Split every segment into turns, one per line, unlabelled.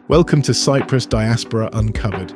Welcome to Cyprus Diaspora Uncovered.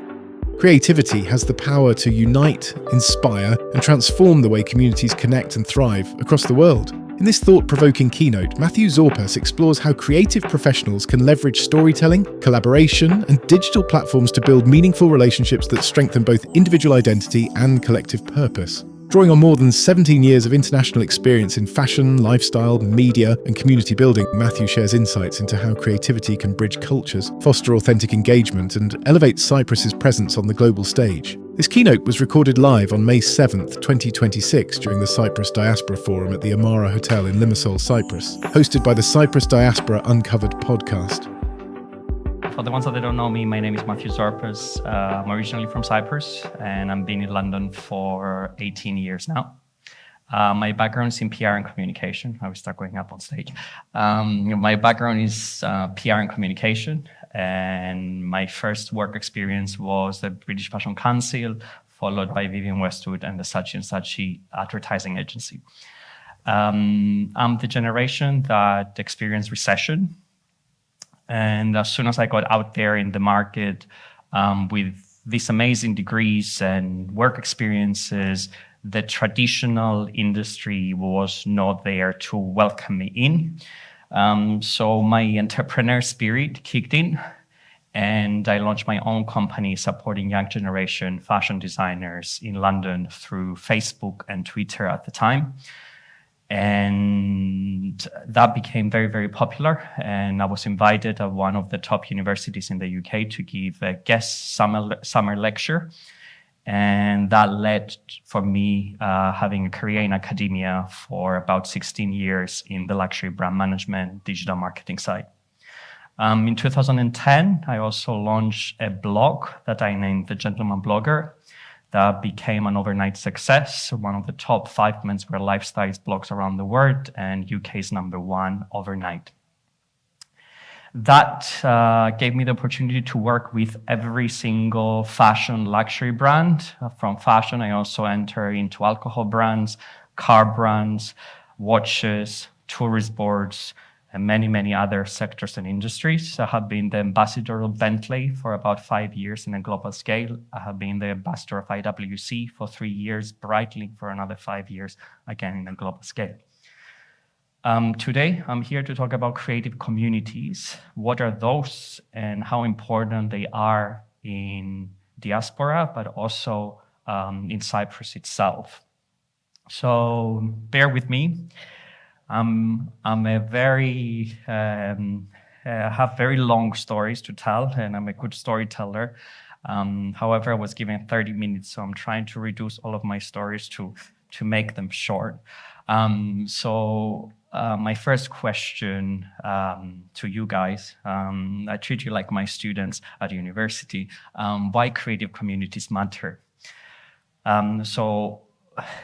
Creativity has the power to unite, inspire, and transform the way communities connect and thrive across the world. In this thought-provoking keynote, Matthew Zorpas explores how creative professionals can leverage storytelling, collaboration, and digital platforms to build meaningful relationships that strengthen both individual identity and collective purpose. Drawing on more than 17 years of international experience in fashion, lifestyle, media, and community building, Matthew shares insights into how creativity can bridge cultures, foster authentic engagement, and elevate Cyprus's presence on the global stage. This keynote was recorded live on May 7th, 2026 during the Cyprus Diaspora Forum at the Amara Hotel in Limassol, Cyprus, hosted by the Cyprus Diaspora Uncovered podcast.
For the ones that don't know me, my name is Matthew Zorpas. I'm originally from Cyprus, and I've been in London for 18 years now. My background is in PR and communication. I will start going up on stage. My background is PR and communication, and my first work experience was the British Fashion Council, followed by Vivienne Westwood and the Saatchi & Saatchi advertising agency. I'm the generation that experienced recession. And as soon as I got out there in the market with these amazing degrees and work experiences, the traditional industry was not there to welcome me in. So my entrepreneur spirit kicked in, and I launched my own company supporting young generation fashion designers in London through Facebook and Twitter at the time. And that became very, very popular. And I was invited at one of the top universities in the UK to give a guest summer lecture. And that led for me having a career in academia for about 16 years in the luxury brand management, digital marketing side. In 2010, I also launched a blog that I named The Gentleman Blogger. That became an overnight success, one of the top 5 menswear lifestyle blogs around the world, and UK's #1 overnight. That gave me the opportunity to work with every single fashion luxury brand. From fashion, I also enter into alcohol brands, car brands, watches, tourist boards, and many, many other sectors and industries. I have been the ambassador of Bentley for about 5 years in a global scale. I have been the ambassador of IWC for 3 years, Breitling for another 5 years, again in a global scale. Today, I'm here to talk about creative communities. What are those and how important they are in diaspora, but also in Cyprus itself. So bear with me. I'm a very, have very long stories to tell, and I'm a good storyteller. However, I was given 30 minutes, so I'm trying to reduce all of my stories to make them short. My first question to you guys, I treat you like my students at university. Why creative communities matter?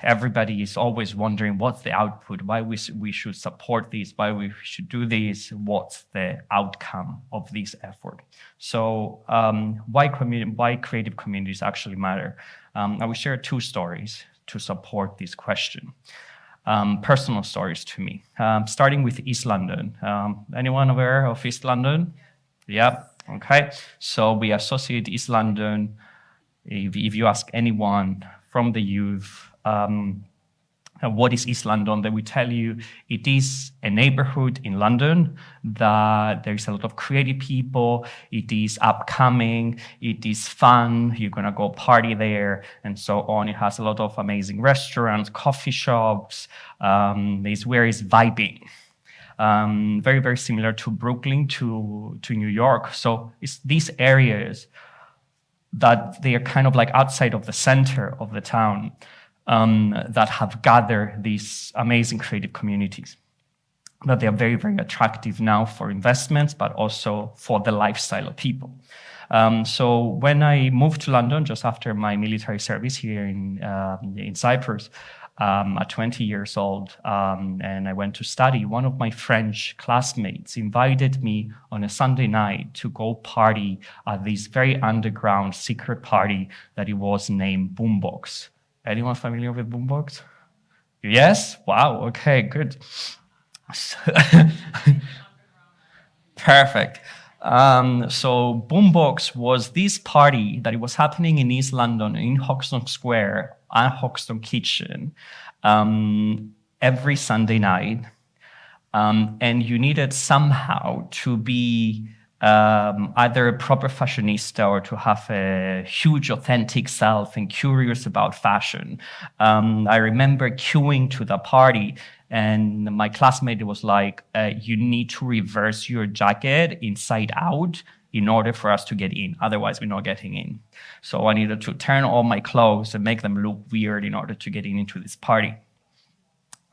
Everybody is always wondering what's the output, why we should support this, why we should do this, what's the outcome of this effort. So why creative communities actually matter? I will share 2 stories to support this question. Personal stories to me, starting with East London. Anyone aware of East London? Yeah, okay. So we associate East London, if you ask anyone from the youth, what is East London, they will tell you it is a neighborhood in London that there's a lot of creative people, it is upcoming, it is fun, you're gonna go party there, and so on. It has a lot of amazing restaurants, coffee shops, it's where it's vibing. Very, very similar to Brooklyn, to New York. So it's these areas that they are kind of like outside of the center of the town. That have gathered these amazing creative communities, that they are very, very attractive now for investments, but also for the lifestyle of people. So when I moved to London just after my military service here in Cyprus, at 20 years old, and I went to study, one of my French classmates invited me on a Sunday night to go party at this very underground secret party that it was named Boombox. Anyone familiar with Boombox? Yes? Wow, okay, good. Perfect. So Boombox was this party that it was happening in East London, in Hoxton Square and Hoxton Kitchen, every Sunday night. And you needed somehow to be either a proper fashionista or to have a huge authentic self and curious about fashion. I remember queuing to the party, and my classmate was like, you need to reverse your jacket inside out in order for us to get in. Otherwise, we're not getting in. So I needed to turn all my clothes and make them look weird in order to get into this party.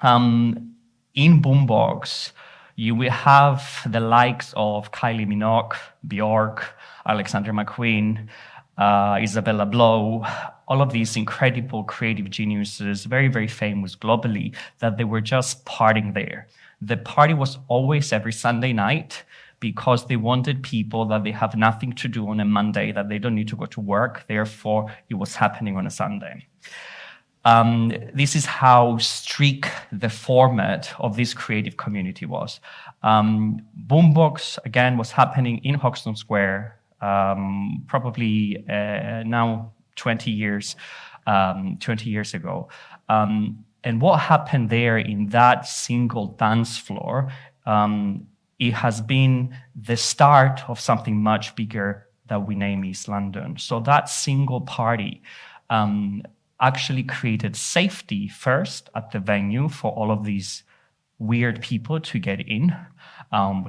In Boombox, you will have the likes of Kylie Minogue, Bjork, Alexander McQueen, Isabella Blow, all of these incredible creative geniuses, very, very famous globally, that they were just partying there. The party was always every Sunday night because they wanted people that they have nothing to do on a Monday, that they don't need to go to work. Therefore, it was happening on a Sunday. This is how strict the format of this creative community was. Boombox, again, was happening in Hoxton Square, probably now 20 years ago. And what happened there in that single dance floor, it has been the start of something much bigger that we name East London. So that single party actually created safety first at the venue for all of these weird people to get in,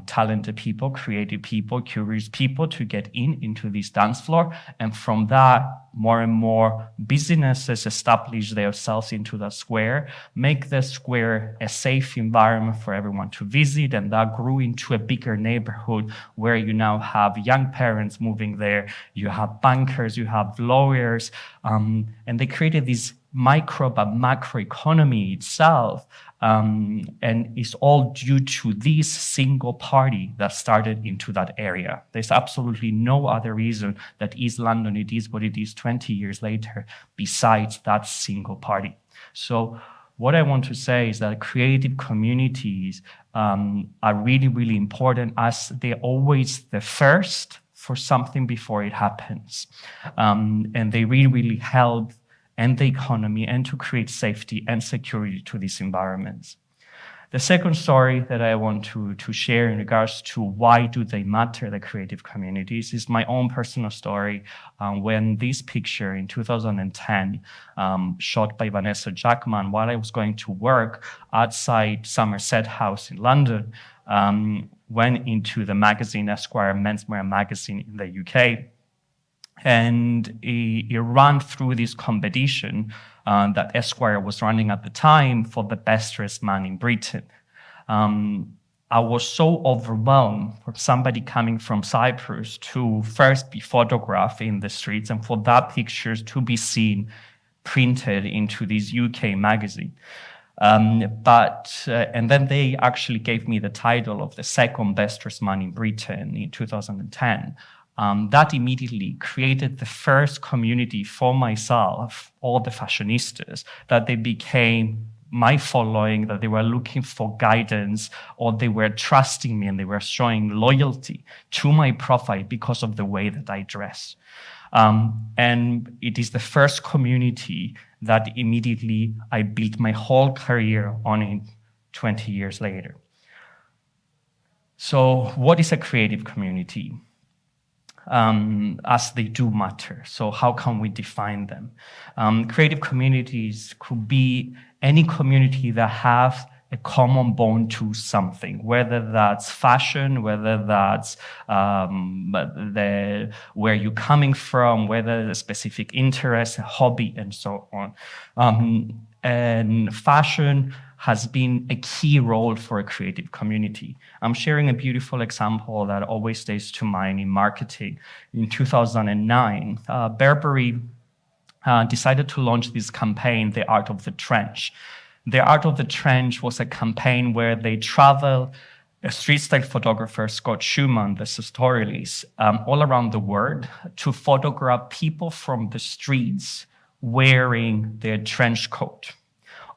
talented people, creative people, curious people to get into this dance floor. And from that, more and more businesses establish themselves into the square, make the square a safe environment for everyone to visit. And that grew into a bigger neighborhood where you now have young parents moving there, you have bankers, you have lawyers, and they created this micro but macro economy itself. And it's all due to this single party that started into that area. There's absolutely no other reason that East London, it is what it is 20 years later, besides that single party. So what I want to say is that creative communities are really, really important, as they're always the first for something before it happens. And they really, really help and the economy, and to create safety and security to these environments. The second story that I want to share in regards to why do they matter, the creative communities, is my own personal story when this picture in 2010, shot by Vanessa Jackman while I was going to work outside Somerset House in London, went into the magazine Esquire Menswear magazine in the UK. And he ran through this competition that Esquire was running at the time for the best dressed man in Britain. I was so overwhelmed for somebody coming from Cyprus to first be photographed in the streets and for that pictures to be seen printed into this UK magazine. And then they actually gave me the title of the second best dressed man in Britain in 2010. That immediately created the first community for myself, all the fashionistas, that they became my following, that they were looking for guidance, or they were trusting me and they were showing loyalty to my profile because of the way that I dress. And it is the first community that immediately I built my whole career on it 20 years later. So what is a creative community? As they do matter. So how can we define them? Creative communities could be any community that have a common bond to something, whether that's fashion, whether that's where you're coming from, whether a specific interest, a hobby, and so on. And fashion has been a key role for a creative community. I'm sharing a beautiful example that always stays to mind in marketing. In 2009, Burberry decided to launch this campaign, The Art of the Trench. The Art of the Trench was a campaign where they traveled, a street style photographer, Scott Schumann, the stories, all around the world to photograph people from the streets wearing their trench coat.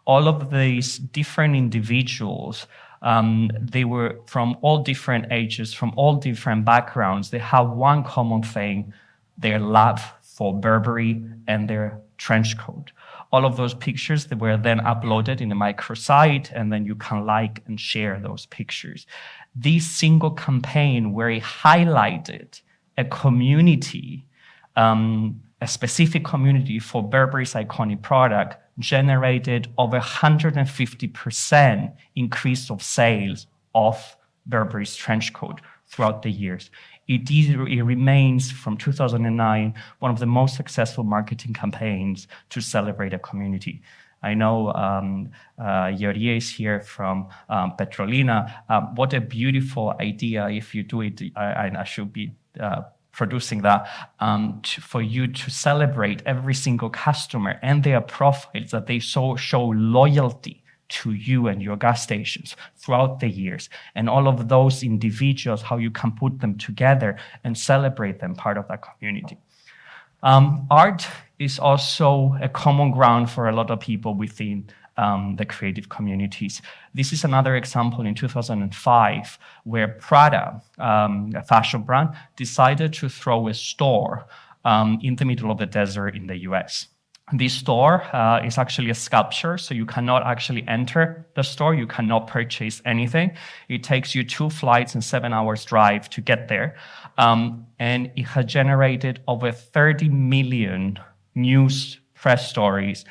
All of these different individuals They were from all different ages, from all different backgrounds. They have one common thing, their love for Burberry and their trench coat. All of those pictures that were then uploaded in a microsite, and then you can like and share those pictures. This single campaign where it highlighted a community, a specific community for Burberry's iconic product, generated over 150% increase of sales of Burberry's trench coat throughout the years. It remains, from 2009, one of the most successful marketing campaigns to celebrate a community. I know Yorie is here from Petrolina. What a beautiful idea if you do it, and I should be producing that, for you to celebrate every single customer and their profiles, that they show loyalty to you and your gas stations throughout the years, and all of those individuals, how you can put them together and celebrate them part of that community. Art is also a common ground for a lot of people within the creative communities. This is another example in 2005 where Prada, a fashion brand, decided to throw a store in the middle of the desert in the US. This store is actually a sculpture, so you cannot actually enter the store. You cannot purchase anything. It takes you 2 flights and 7 hours drive to get there. And it had generated over 30 million news press stories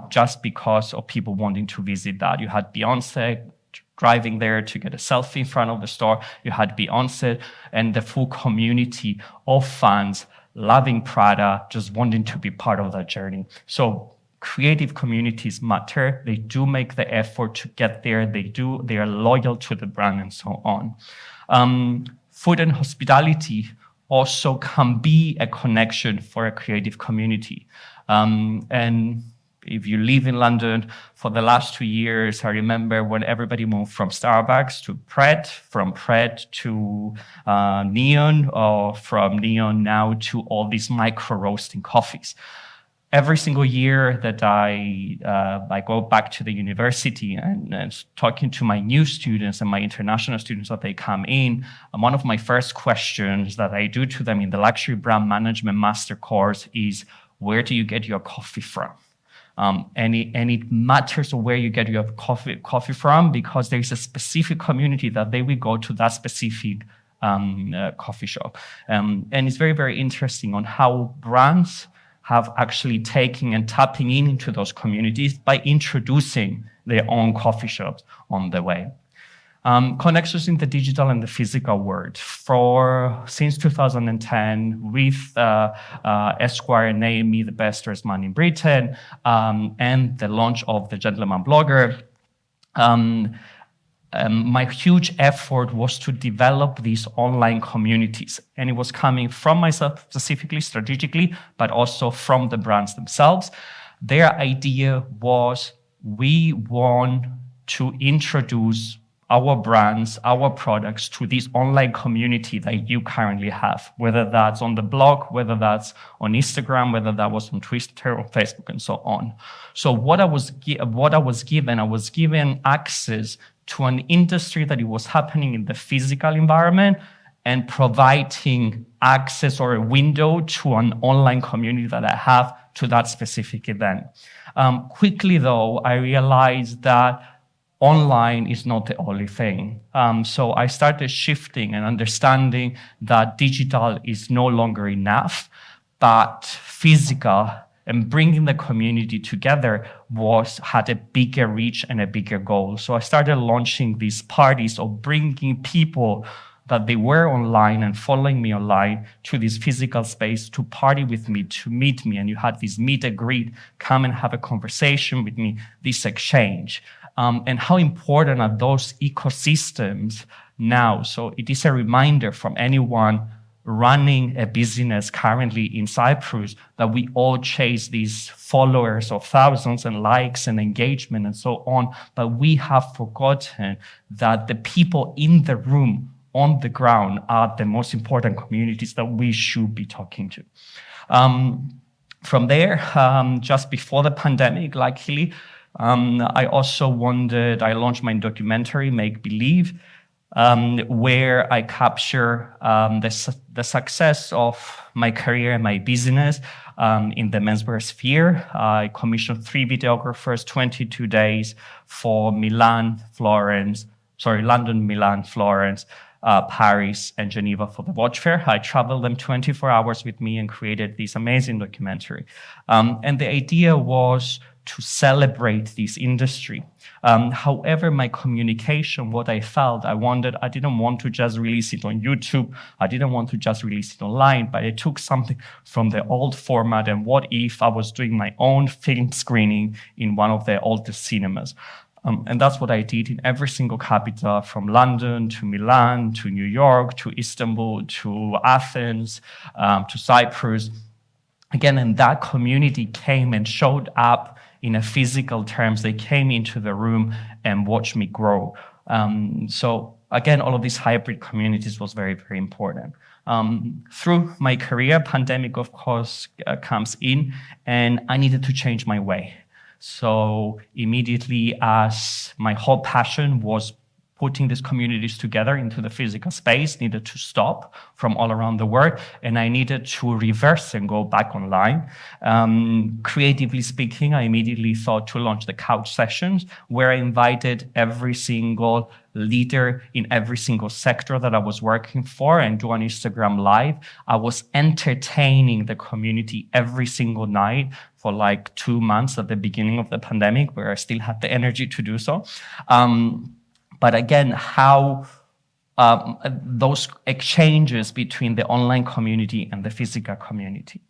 just because of people wanting to visit that. You had Beyonce driving there to get a selfie in front of the store. You had Beyonce and the full community of fans loving Prada, just wanting to be part of that journey. So creative communities matter. They do make the effort to get there. They are loyal to the brand and so on. Food and hospitality also can be a connection for a creative community. And if you live in London, for the last 2 years, I remember when everybody moved from Starbucks to Pret, from Pret to Neon, or from Neon now to all these micro-roasting coffees. Every single year that I go back to the university and talking to my new students and my international students that they come in, one of my first questions that I do to them in the Luxury Brand Management Master course is, where do you get your coffee from? And it matters where you get your coffee from, because there's a specific community that they will go to that specific coffee shop. And it's very, very interesting on how brands have actually taken and tapping into those communities by introducing their own coffee shops on the way. Connections in the digital and the physical world. Since 2010, with Esquire named me the best dressed man in Britain, and the launch of the Gentleman Blogger, my huge effort was to develop these online communities. And it was coming from myself specifically, strategically, but also from the brands themselves. Their idea was, we want to introduce our brands, our products to this online community that you currently have, whether that's on the blog, whether that's on Instagram, whether that was on Twitter or Facebook and so on. So I was given access to an industry that it was happening in the physical environment and providing access or a window to an online community that I have to that specific event. Quickly though, I realized that online is not the only thing. So I started shifting and understanding that digital is no longer enough, but physical and bringing the community together had a bigger reach and a bigger goal. So I started launching these parties of bringing people that they were online and following me online to this physical space to party with me, to meet me. And you had this meet and greet, come and have a conversation with me, this exchange. And how important are those ecosystems now? So it is a reminder from anyone running a business currently in Cyprus that we all chase these followers of thousands and likes and engagement and so on, but we have forgotten that the people in the room on the ground are the most important communities that we should be talking to. From there, just before the pandemic, luckily, I also I launched my documentary, Make Believe, where I capture the success of my career and my business in the menswear sphere. I commissioned 3 videographers, 22 days for London, Milan, Florence, Paris, and Geneva for the watch fair. I traveled them 24 hours with me and created this amazing documentary. And the idea was to celebrate this industry. However, my communication, what I felt, I didn't want to just release it on YouTube. I didn't want to just release it online, but I took something from the old format. And what if I was doing my own film screening in one of the oldest cinemas? And that's what I did in every single capital, from London to Milan, to New York, to Istanbul, to Athens, to Cyprus. Again, and that community came and showed up in a physical terms. They came into the room and watched me grow. So again, all of these hybrid communities was very, very important. Through my career, pandemic, of course, comes in, and I needed to change my way. So immediately, as my whole passion was putting these communities together into the physical space, needed to stop from all around the world, and I needed to reverse and go back online. Creatively speaking, I immediately thought to launch the couch sessions, where I invited every single leader in every single sector that I was working for and do an Instagram live. I was entertaining the community every single night for like 2 months at the beginning of the pandemic, where I still had the energy to do so. But again, how those exchanges between the online community and the physical community.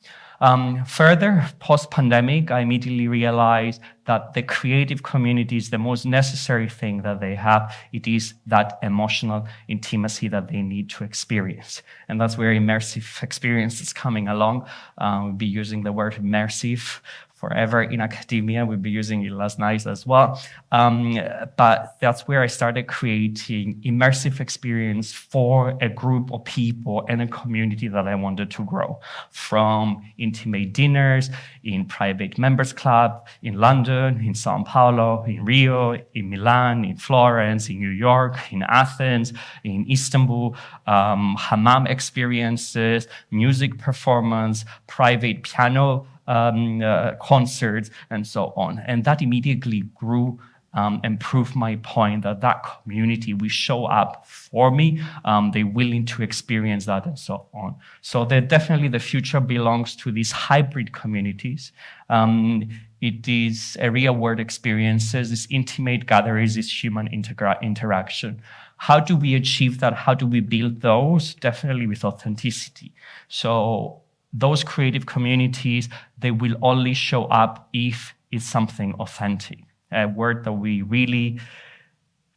Further, post-pandemic, I immediately realized that the creative community is the most necessary thing that they have. It is that emotional intimacy that they need to experience. And that's where immersive experience is coming along. We'll be using the word immersive forever in academia. We'll be using it last night as well. But that's where I started creating immersive experience for a group of people and a community that I wanted to grow. From intimate dinners, in private members club, in London, in Sao Paulo, in Rio, in Milan, in Florence, in New York, in Athens, in Istanbul, hammam experiences, music performance, private piano concerts, and so on. And that immediately grew and proved my point that community will show up for me. They're willing to experience that, and so on. So definitely the future belongs to these hybrid communities. It is a real world experiences, these intimate gatherings, this human interaction. How do we achieve that? How do we build those? Definitely with authenticity. So those creative communities, they will only show up if it's something authentic, a word that we really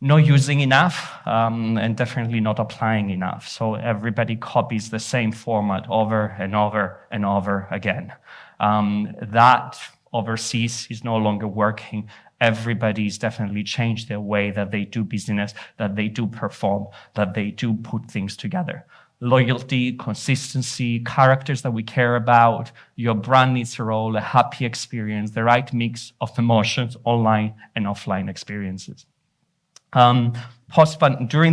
not using enough and definitely not applying enough. So everybody copies the same format over and over and over again. That overseas is no longer working. Everybody's definitely changed their way that they do business, that they do perform, that they do put things together. Loyalty, consistency, characters that we care about. Your brand needs a role, a happy experience, the right mix of emotions, online and offline experiences. During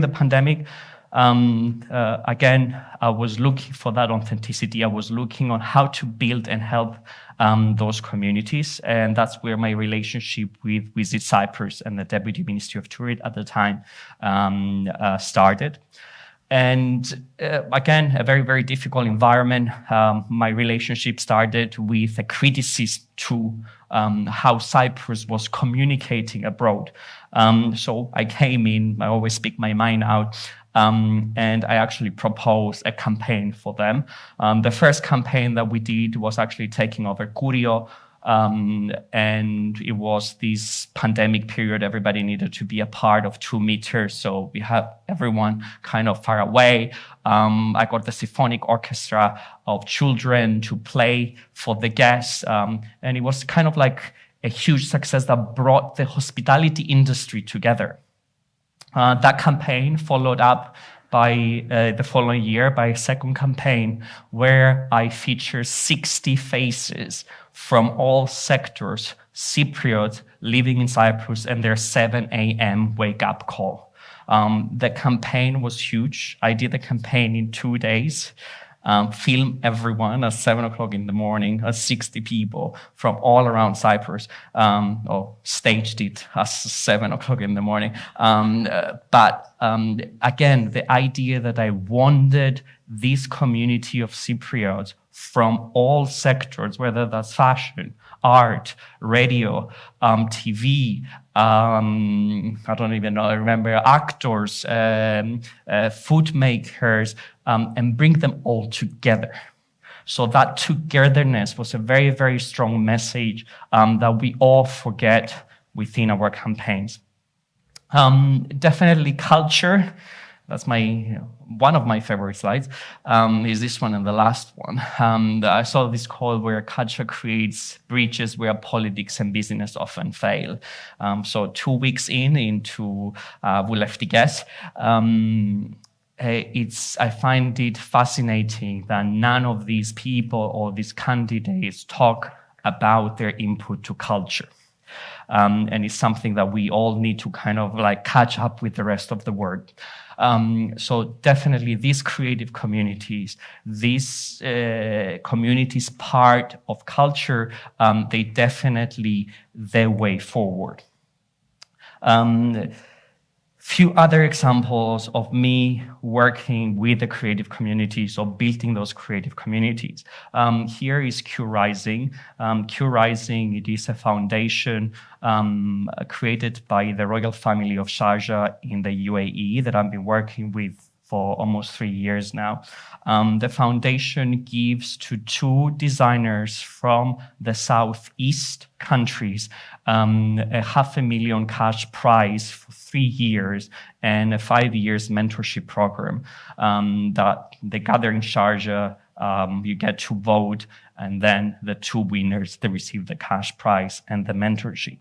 the pandemic, again, I was looking for that authenticity. I was looking on how to build and help those communities. And that's where my relationship with Visit Cyprus and the Deputy Ministry of Tourism at the time started. And again, a very, very difficult environment. My relationship started with a criticism to how Cyprus was communicating abroad. So I came in, I always speak my mind out, and I actually proposed a campaign for them. The first campaign that we did was actually taking over Curio. And it was this pandemic period. Everybody needed to be a part of 2 meters. So we had everyone kind of far away. I got the symphonic orchestra of children to play for the guests. And it was kind of like a huge success that brought the hospitality industry together. That campaign followed up by the following year by a second campaign where I featured 60 faces from all sectors Cypriots living in Cyprus and their 7 a.m. wake-up call. The campaign was huge. I did the campaign in 2 days. Film everyone at 7 o'clock in the morning, 60 people from all around Cyprus, or staged it at 7 o'clock in the morning. But again, the idea that I wanted this community of Cypriots from all sectors, whether that's fashion, art, radio, TV, I don't even know, I remember actors, food makers, and bring them all together. So that togetherness was a very, very strong message that we all forget within our campaigns. Definitely culture. That's one of my favorite slides, is this one and the last one. I saw this quote where culture creates bridges where politics and business often fail. So 2 weeks into Vouleftικές, I find it fascinating that none of these people or these candidates talk about their input to culture. And it's something that we all need to kind of like catch up with the rest of the world. So definitely these creative communities, these communities part of culture, they definitely their way forward. Few other examples of me working with the creative communities or building those creative communities. Here is Q Rising. Q Rising, it is a foundation created by the royal family of Sharjah in the UAE that I've been working with for almost 3 years now. The foundation gives to 2 designers from the Southeast countries a $500,000 cash prize for 3 years and a 5 years mentorship program that they gather in Sharjah. You get to vote, and then the 2 winners, they receive the cash prize and the mentorship.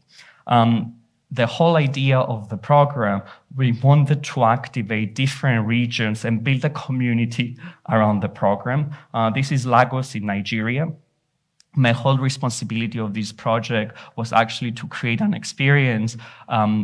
The whole idea of the program, we wanted to activate different regions and build a community around the program. This is Lagos in Nigeria. My whole responsibility of this project was actually to create an experience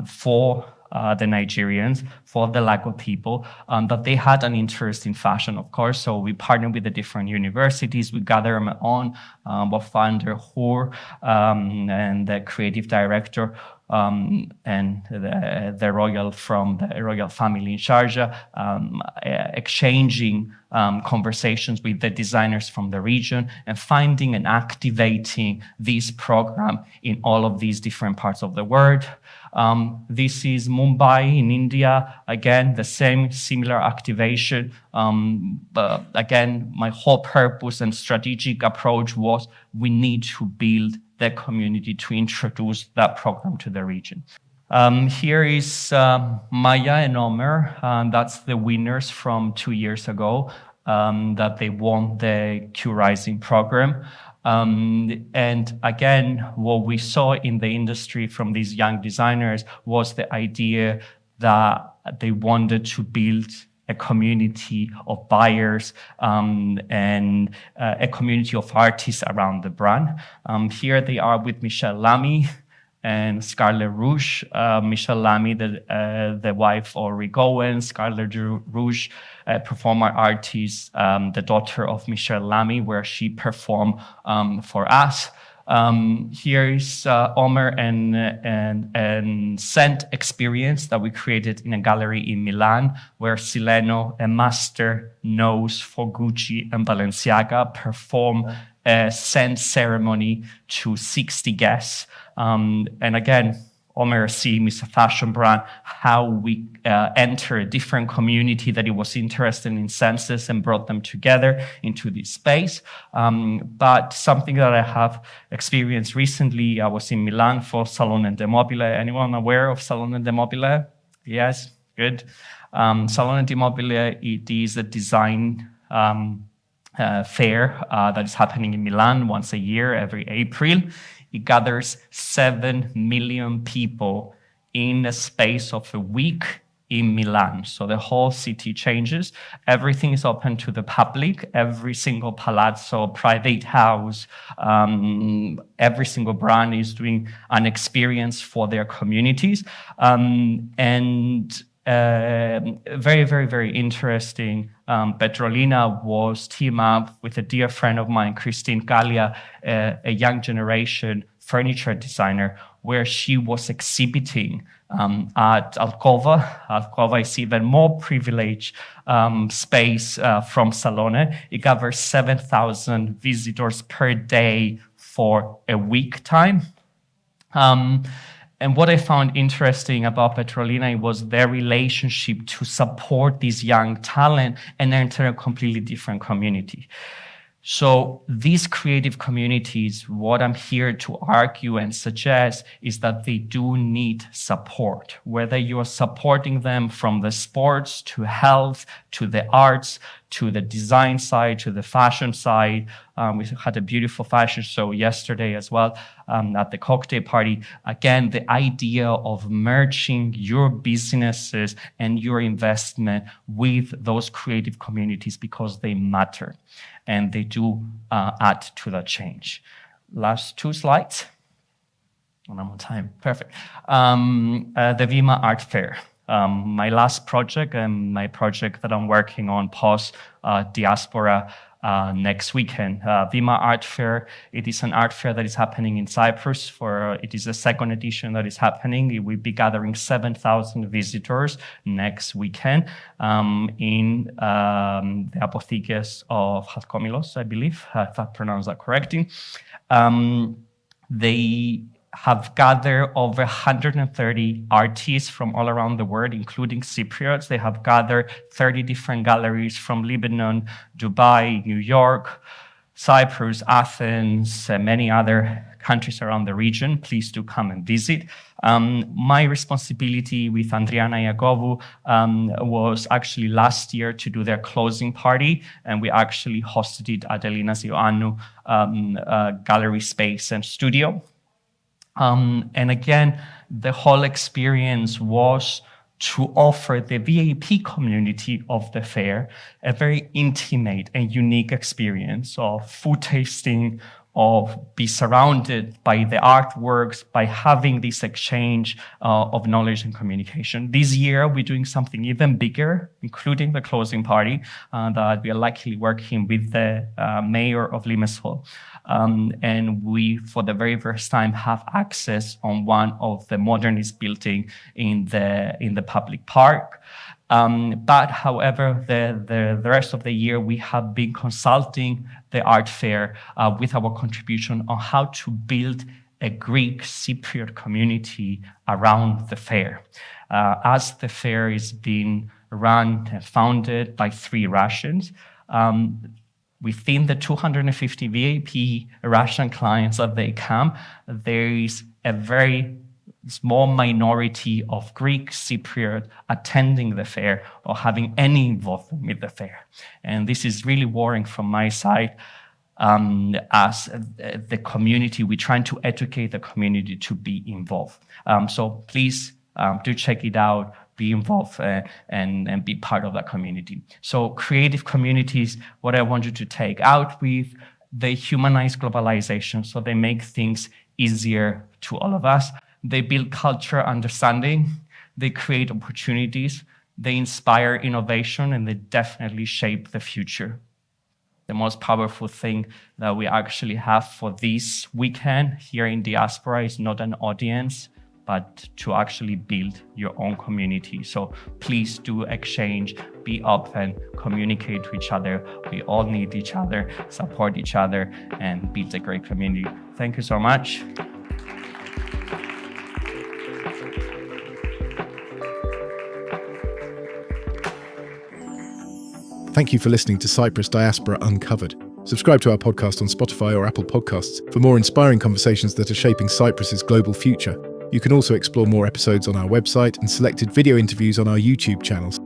for the Nigerians, for the Lagos people, that they had an interest in fashion, of course. So we partnered with the different universities. We gathered them on, our founder, Hur, and the creative director, and the royal from the royal family in Sharjah, exchanging conversations with the designers from the region and finding and activating this program in all of these different parts of the world. This is Mumbai in India. Again, the same similar activation. But again, my whole purpose and strategic approach was we need to build the community to introduce that program to the region. Here is Maya and Omer. That's the winners from 2 years ago that they won the Q Rising program. And again, what we saw in the industry from these young designers was the idea that they wanted to build a community of buyers and a community of artists around the brand. Here they are with Michelle Lamy and Scarlett Rouge. Michelle Lamy, the wife of Rick Owens, Scarlett Rouge, performer artist, the daughter of Michelle Lamy, where she performed for us. Here is Omer and Scent Experience that we created in a gallery in Milan, where Sileno, a master nose for Gucci and Balenciaga, perform a scent ceremony to 60 guests. And again, Omer Sim is a fashion brand, how we enter a different community that it was interested in senses and brought them together into this space. But something that I have experienced recently, I was in Milan for Salone del Mobile. Anyone aware of Salone del Mobile? Yes, good. Salone del Mobile, it is a design fair that is happening in Milan once a year, every April. It gathers 7 million people in a space of a week in Milan. So the whole city changes. Everything is open to the public. Every single palazzo, private house, every single brand is doing an experience for their communities. Very, very, very interesting. Petrolina was teamed up with a dear friend of mine, Christine Gallia, a young generation furniture designer, where she was exhibiting at Alcova. Alcova is even more privileged space from Salone. It covers 7,000 visitors per day for a week time. And what I found interesting about Petrolina was their relationship to support this young talent and enter a completely different community. So these creative communities, what I'm here to argue and suggest is that they do need support, whether you are supporting them from the sports to health, to the arts, to the design side, to the fashion side. We had a beautiful fashion show yesterday as well at the cocktail party. Again, the idea of merging your businesses and your investment with those creative communities because they matter and they do add to the change. Last 2 slides. And I'm on time. Perfect. The Vima Art Fair. My last project and my project that I'm working on post Diaspora next weekend. Vima Art Fair, it is an art fair that is happening in Cyprus. It is the 2nd edition that is happening. It will be gathering 7,000 visitors next weekend in the Apotheques of Halkomilos, I believe, if I pronounce that correctly. They have gathered over 130 artists from all around the world, including Cypriots. They have gathered 30 different galleries from Lebanon, Dubai, New York, Cyprus, Athens, and many other countries around the region. Please do come and visit. My responsibility with Andriana Iagovu was actually last year to do their closing party, and we actually hosted it at Elina Ioannou gallery space and studio. And again, the whole experience was to offer the VIP community of the fair a very intimate and unique experience of food tasting, of be surrounded by the artworks, by having this exchange of knowledge and communication. This year, we're doing something even bigger, including the closing party, that we are likely working with the mayor of Limassol. And we, for the very first time, have access on one of the modernist buildings in the public park. But however, the rest of the year, we have been consulting the art fair with our contribution on how to build a Greek Cypriot community around the fair. As the fair is being run and founded by 3 Russians, within the 250 VIP Russian clients that they come, there is a very small minority of Greek Cypriot attending the fair or having any involvement with the fair. And this is really worrying from my side. As the community, we're trying to educate the community to be involved. So please do check it out, be involved and be part of that community. So creative communities, what I want you to take out with, they humanize globalization. So they make things easier to all of us. They build culture understanding, they create opportunities, they inspire innovation, and they definitely shape the future. The most powerful thing that we actually have for this weekend here in Diaspora is not an audience, but to actually build your own community. So please do exchange, be open, communicate to each other. We all need each other, support each other, and build a great community. Thank you so much.
Thank you for listening to Cyprus Diaspora Uncovered. Subscribe to our podcast on Spotify or Apple Podcasts for more inspiring conversations that are shaping Cyprus's global future. You can also explore more episodes on our website and selected video interviews on our YouTube channels.